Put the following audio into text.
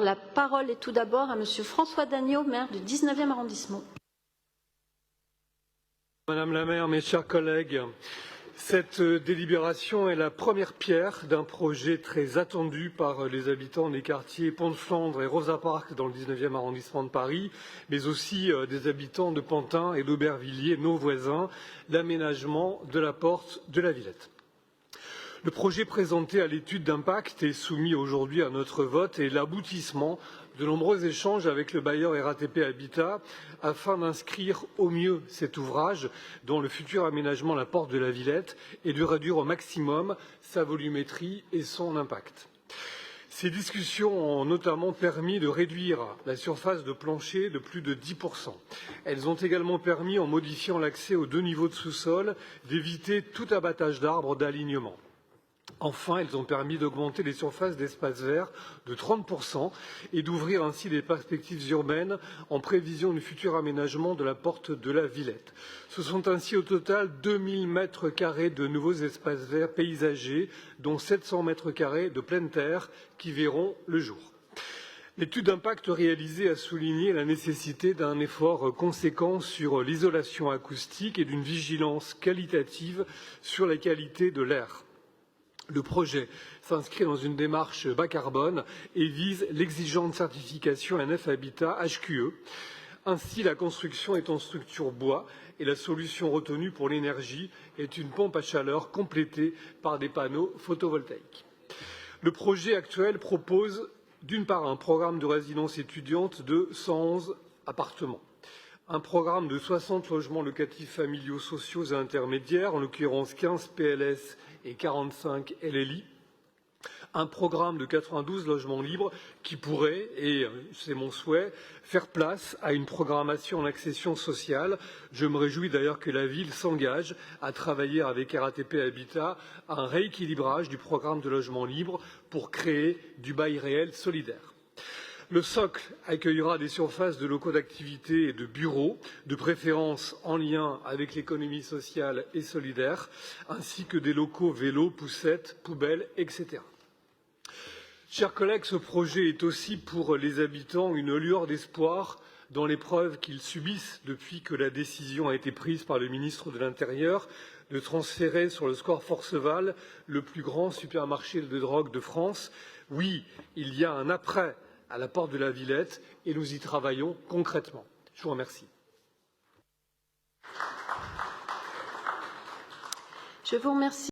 La parole est tout d'abord à Monsieur François Dagneau, maire du 19e arrondissement. Madame la maire, mes chers collègues, cette délibération est la première pierre d'un projet très attendu par les habitants des quartiers Pont de Flandre et Rosa Parks dans le 19e arrondissement de Paris, mais aussi des habitants de Pantin et d'Aubervilliers, nos voisins, l'aménagement de la porte de la Villette. Le projet présenté à l'étude d'impact et soumis aujourd'hui à notre vote est l'aboutissement de nombreux échanges avec le bailleur RATP Habitat afin d'inscrire au mieux cet ouvrage dans le futur aménagement La Porte de la Villette et de réduire au maximum sa volumétrie et son impact. Ces discussions ont notamment permis de réduire la surface de plancher de plus de 10%. Elles ont également permis, en modifiant l'accès aux 2 niveaux de sous-sol, d'éviter tout abattage d'arbres d'alignement. Enfin, elles ont permis d'augmenter les surfaces d'espaces verts de 30% et d'ouvrir ainsi les perspectives urbaines en prévision du futur aménagement de la porte de la Villette. Ce sont ainsi au total 2000 mètres carrés de nouveaux espaces verts paysagers, dont 700 mètres carrés de pleine terre qui verront le jour. L'étude d'impact réalisée a souligné la nécessité d'un effort conséquent sur l'isolation acoustique et d'une vigilance qualitative sur la qualité de l'air. Le projet s'inscrit dans une démarche bas carbone et vise l'exigeante certification NF Habitat HQE. Ainsi, la construction est en structure bois et la solution retenue pour l'énergie est une pompe à chaleur complétée par des panneaux photovoltaïques. Le projet actuel propose d'une part un programme de résidence étudiante de 111 appartements, un programme de 60 logements locatifs familiaux, sociaux et intermédiaires, en l'occurrence 15 PLS et 45 LLI, un programme de 92 logements libres qui pourrait, et c'est mon souhait, faire place à une programmation en accession sociale. Je me réjouis d'ailleurs que la ville s'engage à travailler avec RATP Habitat à un rééquilibrage du programme de logements libres pour créer du bail réel solidaire. Le socle accueillera des surfaces de locaux d'activité et de bureaux, de préférence en lien avec l'économie sociale et solidaire, ainsi que des locaux vélos, poussettes, poubelles, etc. Chers collègues, ce projet est aussi pour les habitants une lueur d'espoir dans l'épreuve qu'ils subissent depuis que la décision a été prise par le ministre de l'Intérieur de transférer sur le square Forceval le plus grand supermarché de drogue de France. Oui, il y a un après à la porte de la Villette et nous y travaillons concrètement. Je vous remercie. Je vous remercie.